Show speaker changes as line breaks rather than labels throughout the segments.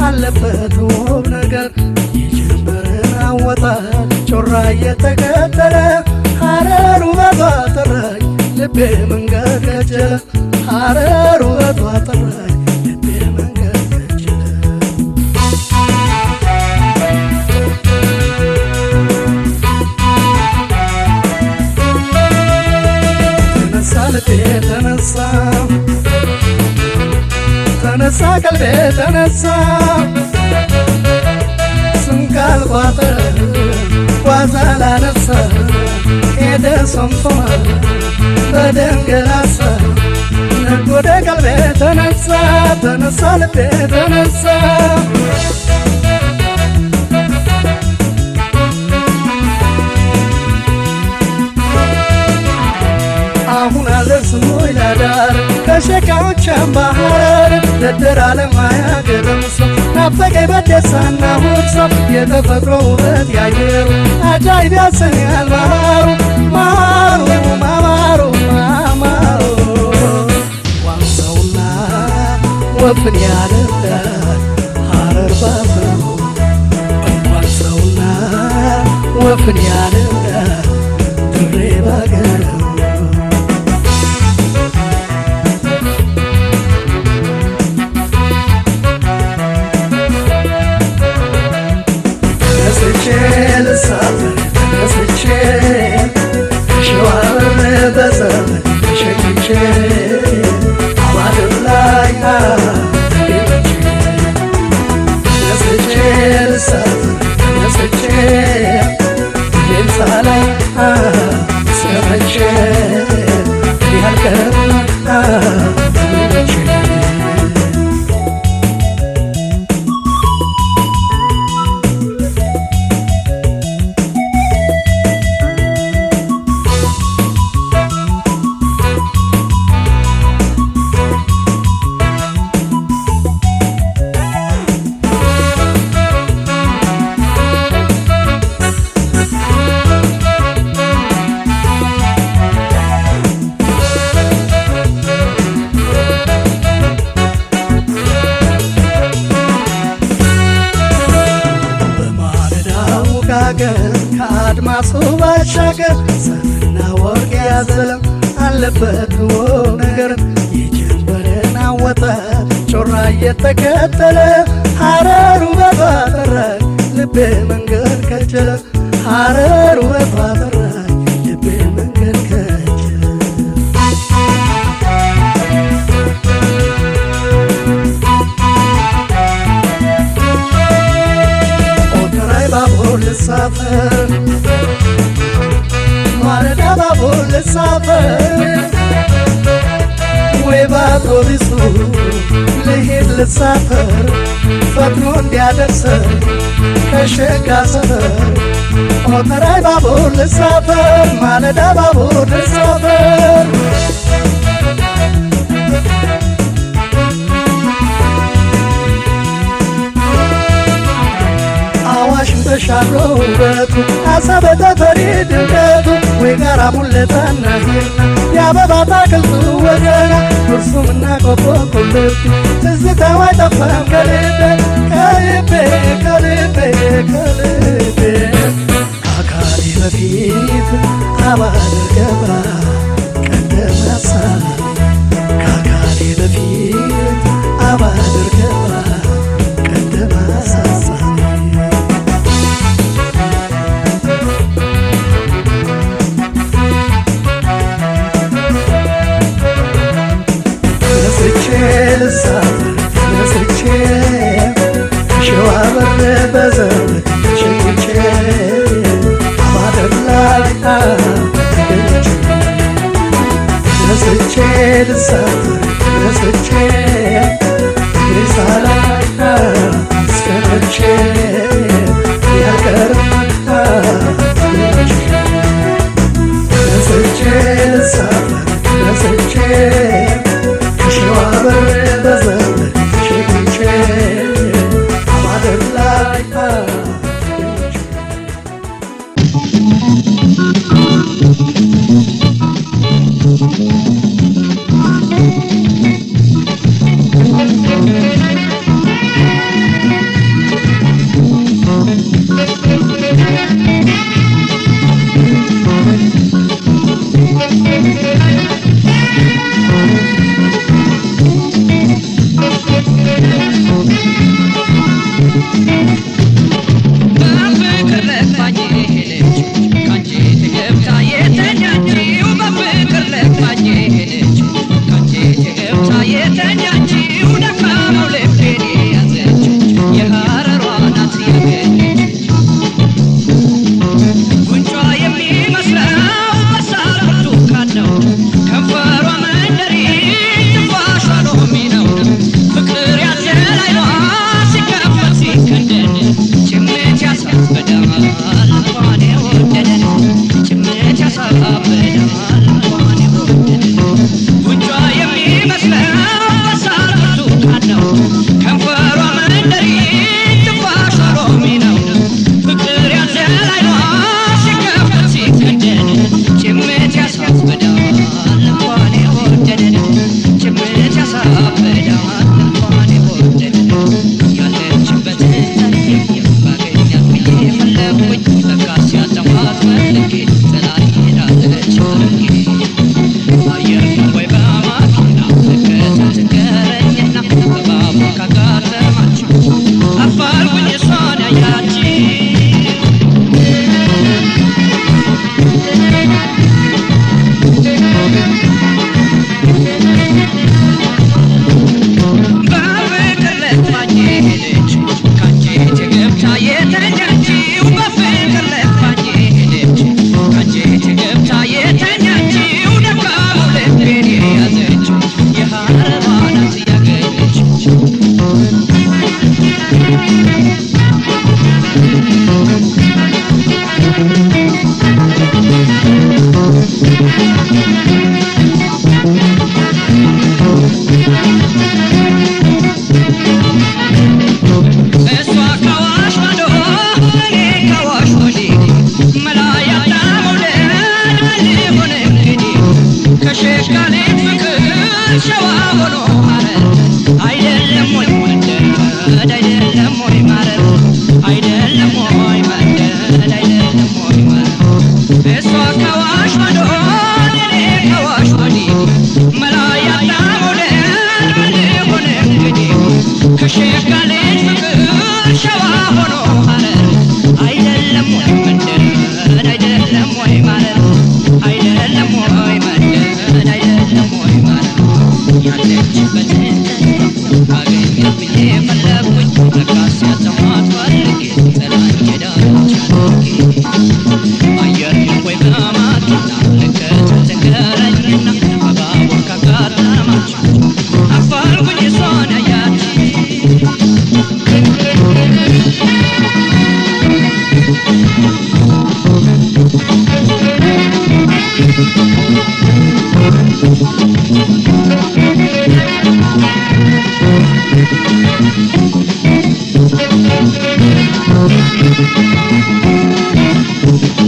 አለበት ውብ ነገር የጀንበርን አወጣጥ ጮራ እየተከተለ ሐረር ውበቷ ጠራኝ ልቤ መንገድ ከጀለ ሐረር ውበቷ ጠራኝ ልቤ መንገድ ከጀለ ተነሳ ልቤ ተነሳ ተነሳ ቀልቤ ተነሳ ስንቃል ቋጠረ ጓዛ ላነሳ ሄደ ሶምሶማ በደንገላሳ ነጎደ ቀልቤ ተነሳ ተነሳ ልቤ ተነሳ አሁን አልደርስም ወይ ላዳር ከሸካዎች አምባር ደደር አለማያገርም ሰው ናፈቀኝ በደሳና ሁርሶ የተፈጥሮ ውበት ያየሩ አጃይብ ያሰኛል ማሩ ማሩ ማማሩ ማማሩ ዋንሰውና ወፍን ያለበት ሐረር ባፈሩ ዋንሰውና ወፍን ያለበት ድሬ ባገሩ ተነስቼ ሸዋር በዘብ ሸኝቼ አባድር ላይ ተነስቼ ተነስቼ ሌምሳ ላይ እስከመቼ ያልቀርም ከአድማሱ ባሻገር ሰምና ወርቅ ያዘለም አለበት ውብ ነገር የጀንበርን አወጣጥ ጮራ እየተከተለ ሐረር ውበቷ ጠራኝ ልቤ መንገድ ከጀለ ሐረር ውበቷ ጠራኝ ልቤ መንገድ ከጀለ ኦተራይ ባቡር ልሳፈር ማለዳ ባቡር ልሳፈር ወይ በአውቶቡሱ ልሂድ ልሳፈር ፈጥኖ እንዲያደርሰኝ ከሸጋ ሰፈር ኦተራይ ባቡር ልሳፈር ማለዳ ባቡር ልሳፈር አዋሽን ተሻግሮ ውበቱ አሰበ ተፈሪ ድምቀቱ ወይ ጋራ ሙለታና ሂርና የአበባ አትክልቱ ወገና ጉርሱምና ቆቦ ቁልቢ ትዝታው አይጠፋም ከልቤ ከልቤ ከልቤ ከልቤ ከአካሌ በፊት አባድር ገባ ቀደም ሀሳቤ ከአካሌ በፊት አባድር ገባ ቀደም ሀሳቤ ተነስቼ ሸዋበር በዘብ ሸኝቼ አባድር ላይ ተነስቼ ልሳፈር ተነስቼ ሬሳ ላይ እስከመቼ ያልቀርም ተነስቼ ልሳፈር ተነስቼ ሸዋበር በዘብ ሸኝቼ አባድር ላይ
አይደለም ወይ ማረር አይደለም ወይ መንደል አይደለም ወይ ማረር እሷ ከዋሽ ማዶ እኔ ከዋሽ ወዲህ መላ ያጣ መውደድ ምን ሆነ እንግዲህ ከሸጋ ልጅ ፍቅር ሸዋ ሆኖ ሐረር አይደለም ወይ መንደል አይደለም ወይ ማረር አይደለም ወይ መንደል አይደለም ወይ ማረር ያለችበትን አገኘት ብዬ ፈለግኩኝ ለካስ ያተማት ፈልጌ ጥላኝ ሄዳለች አየር ወይ በማኪና ልከት ትንገረኝና በባቡር ካጋጠማች አፋልጉኝ እሷን ያያች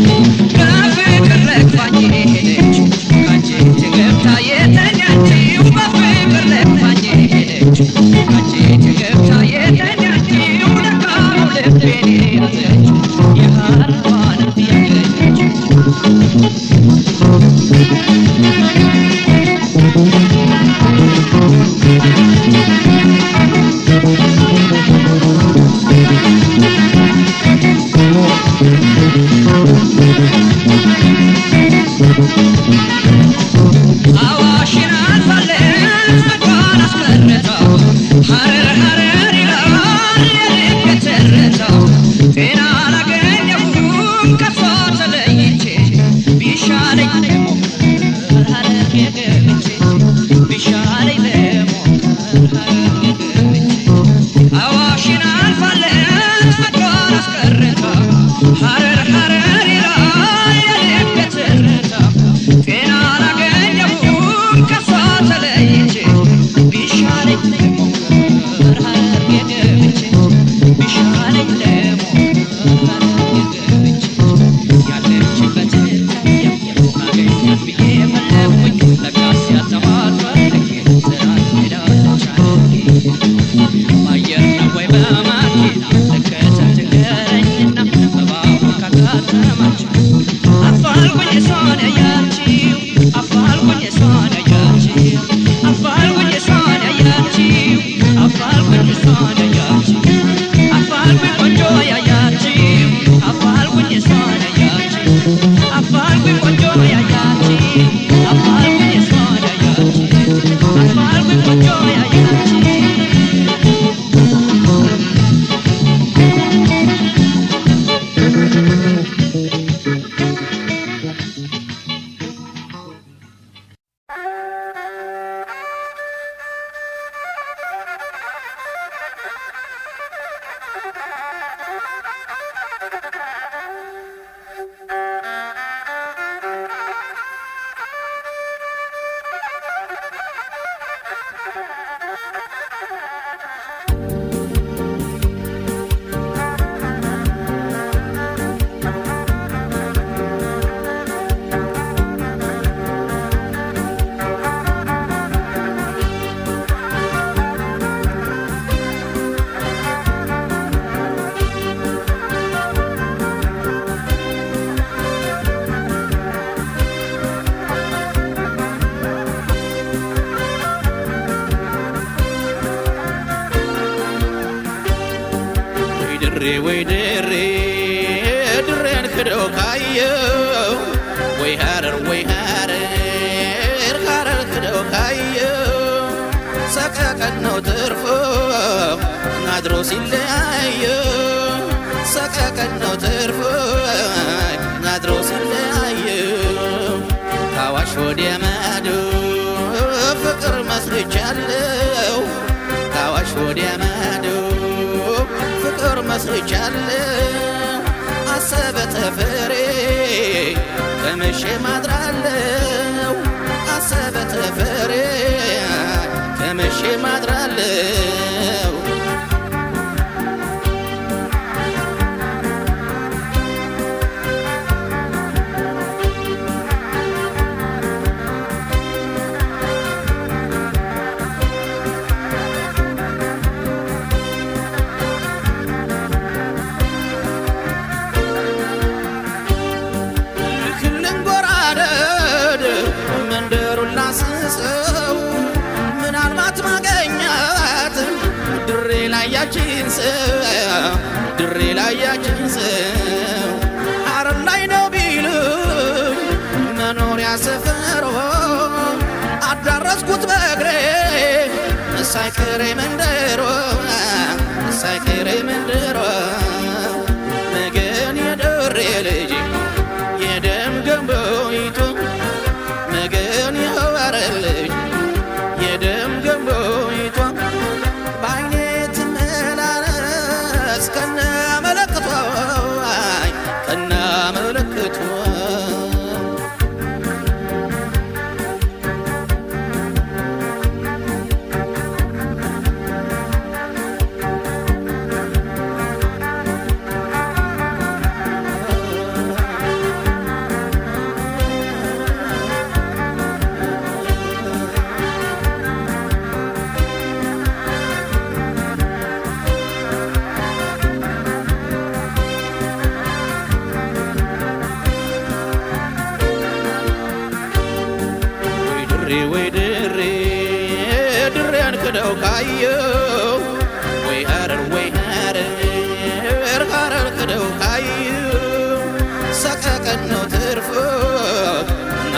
በፍቅር ለቅፋኝ ሄደች ካንቺ ገብታ የተኛችው በፍቅር ለቅፋኝ ሄደች ካንቺ ገብታ የተኛችው ለካኑ ልቤን ያዘችው የሐረሯን ያገኘችው አዋሽን አልፋለች ፍቅሯን አስቀረተው ሐረር ሐረር ይላል የልቤ ትርታው ጤና አላገኘሁም ከሷ ተለይቼ ቢሻለኝ ልሞክር ሐረር ገብቼ ቢሻለኝ ልሞክር ሐረር ገብቼ አዋሽን አልፋለች ፍቅሯን አስቀረተው ሐረር ሐረር ይላል የልቤ ትርታው ጤና አላገኘሁም ከሷ ተለይቼ ቢሻለኝ ልሞክር ሐረር ገብቼ ቢሻለኝ ልሞክር ሐረር ገብቼ ያለችበትን አገኛት ብዬ ፈለግኩኝ ለካስ ያተማት ፈልጌ ጥላኝ ሄዳለች አየር ነው ወይ በማኪና ልከተል ትንገረኝና በባቡር ካጋጠማች አፋልጉኝ እሷን ያያችው አፋልጉኝ እሷን ያያችው አፋልጉኝ እሷን ያያችው አፋልጉኝ እሷን ያያችው አፋልጉኝ ቆንጆ ያያችው አፋልጉኝ እሷን ያያችው አፋልጉኝ ቆንጆ ያያችው አፋልጉኝ እሷን ያያችው አፋልጉኝ ቆንጆ ያያችው
ወይ ድሬ ድሬን ክደው ካየው ወይ ሐረር ሐረር ክደው ካየው ሰቀቀን ነው ትርፎ ናድሮ ሲለያየው ሰቀቀን ነው ትርፎ ናድሮ ሲለያየው ካዋሽ ወዲያ ማዶ ፍቅር መስርቻለሁ ካዋሽ ወዲያ ማዶ ፍቅር መስርቻለሁ አሰበ ተፈሬ ከመሸ ማድራለሁ አሰበ ተፈሬ ከመሸ ማድራለሁ ያችን ሰው ድሬ ላይ ያችን ሰው ሐረር ላይ ነው ቢሉኝ መኖሪያ ሰፈሮ አዳረስኩት በእግሬ ሳይቀሬ መንደሮ ሳይቀሬ መንደሮ መገን የድሬ ልጅ የደም ገንቦይቱ መገን የሐረር ልጅ የደም ገንቦይቱ በዓይኔ ትመላለስ ከነ መለክቷ ከነ መለክቷ ወይ ድሬ ድሬን ክደው ካየው ወይ ሐረር ሐረር ክደው ካየው ሰቀቀን ነው ትርፉ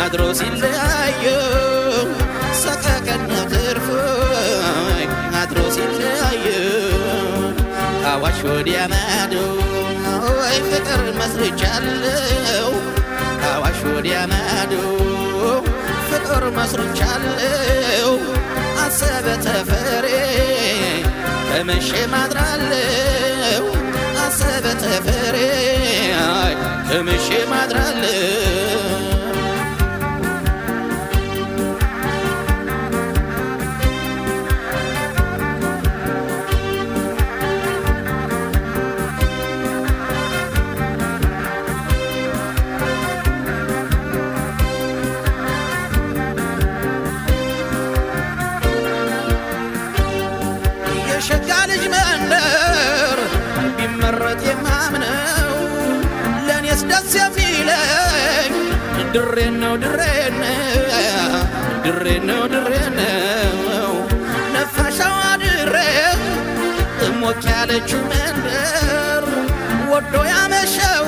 አድሮ ሲለያየው ሰቀቀን ነው ትርፉ አድሮ ሲለያየው አዋሽ ወዲያ ማዶ ወይ ፍቅር መስርቻለሁ አዋሽ ወዲያ ማዶ ፍቅር መስርቻለሁ አሰበ ተፈሬ ከመሼ ማድራለሁ አሰበ ተፈሬ ከመሼ ማድራለሁ የሸጋ ልጅ መንደር ቢመረጥ የማምነው ለኔስ ደስ የሚለኝ ድሬ ነው ነፋሻዋ ድሬ ሞቅ ያለችው መንደር ወዶ ያመሸው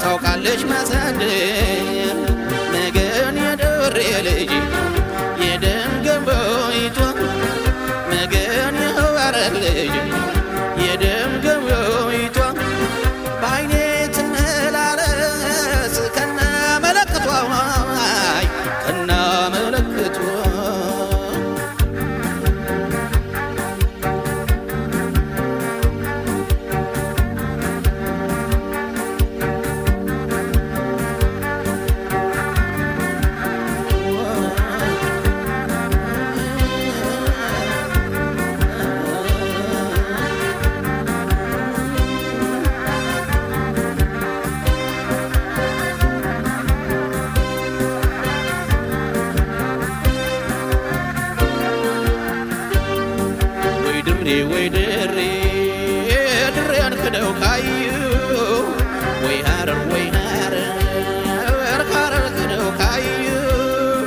ታውቃለች ማሳደር መገን የድሬ ልጅ የደም ገንቦይቱ መገን የሐረር ልጅ የደም ገንቦይቱ በዓይኔ ትመላለስ ከነ መለክቷ ከነ መለክቷ ወይ ድሬ ድሬን ክደው ካየው ወይ ሐረር ሐረር ክደው ካየው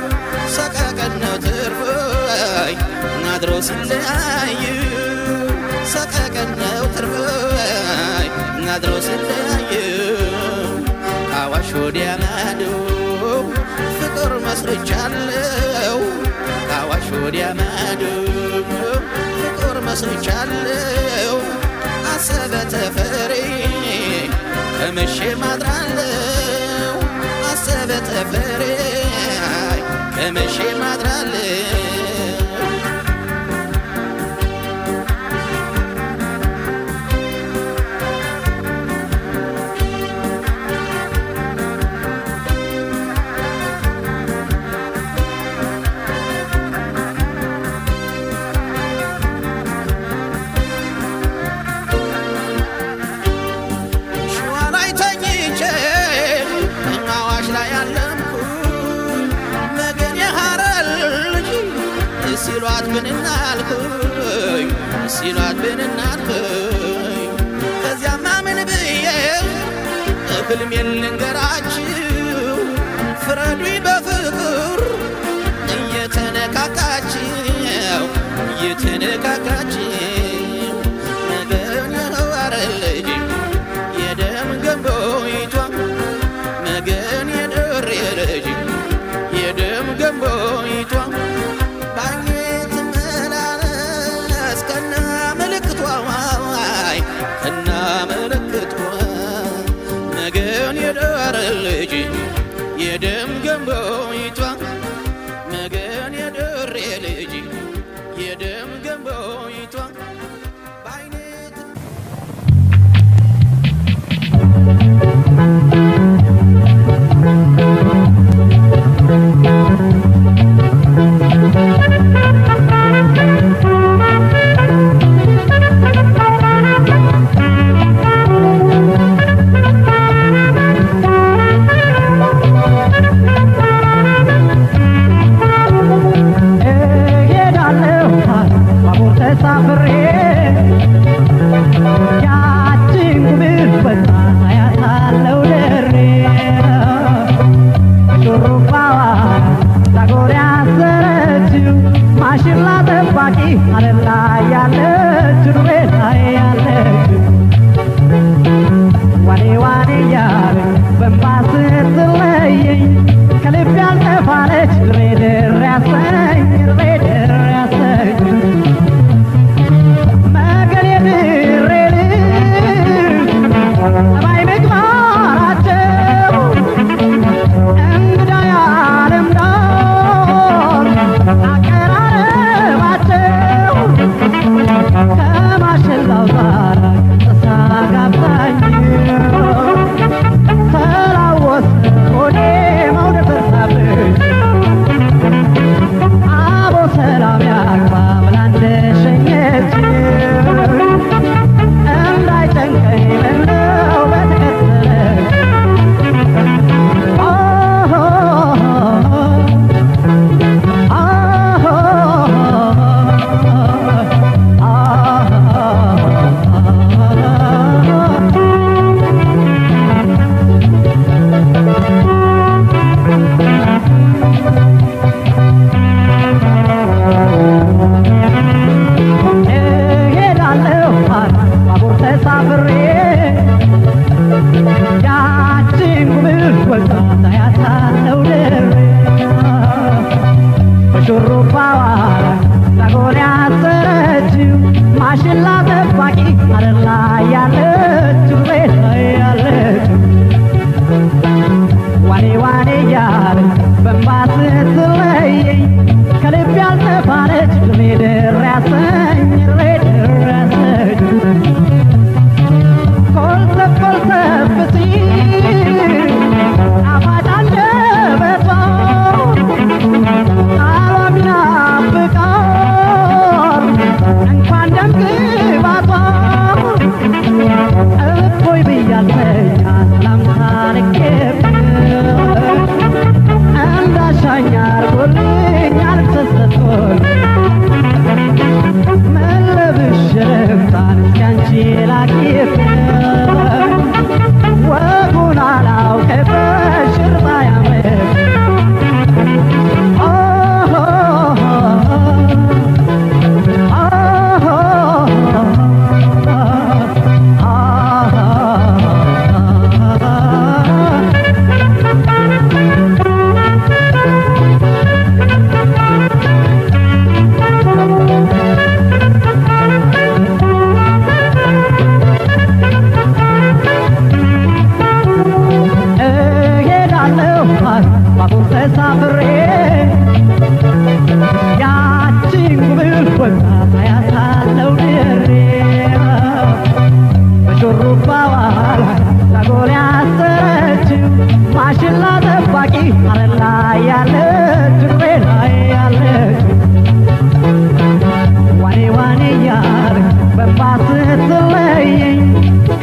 ሰቀቀን ነው ትርፉ አድሮ ሲለያየው ሰቀቀን ነው ትርፉ አድሮ ሲለያየው አዋሽ ወዲያ ማዶ ፍቅር መስርቻለሁ አዋሽ ወዲያ ማዶ ፍቅር መስርቻለሁ አሰበ ተፈሬ ከመሼ ማድራለሁ አሰበ ተፈሬ ከመሼ ማድራለሁ ሲሏት ብንናልኩኝ ከዚያማ ምን ብዬ ህልሜን ልንገራችሁ ፍረዱኝ በፍቅር እየተነካካችሁ የተነካካችው መገን የኖረ ልጅ የደም ገንቦይቷ መገን የድሬ ልጅ የደም ገንቦይቷ ባይኔ ትመላለስ ከና ምልክቷ ከና ምልክቷ መገን የድሬ ልጅ የደም ገንቦይቷ መገን የድሬ ልጅ የደም ገንቦይቷ ባይኔ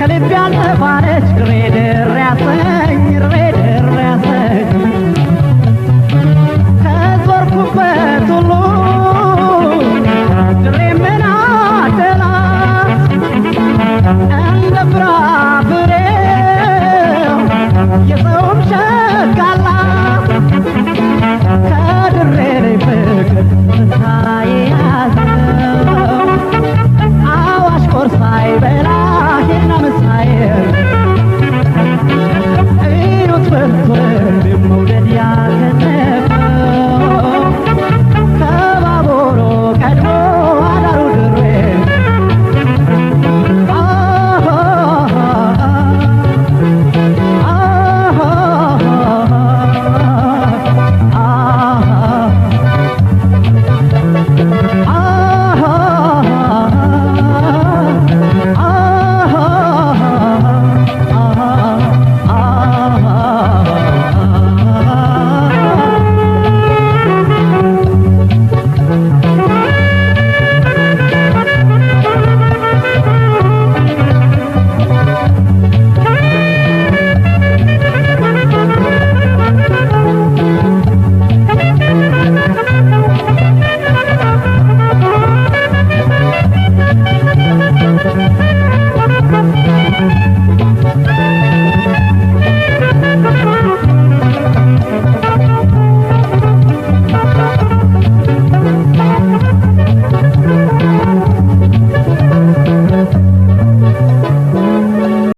ከልብ ያልተፋረች ግሬ ድሬ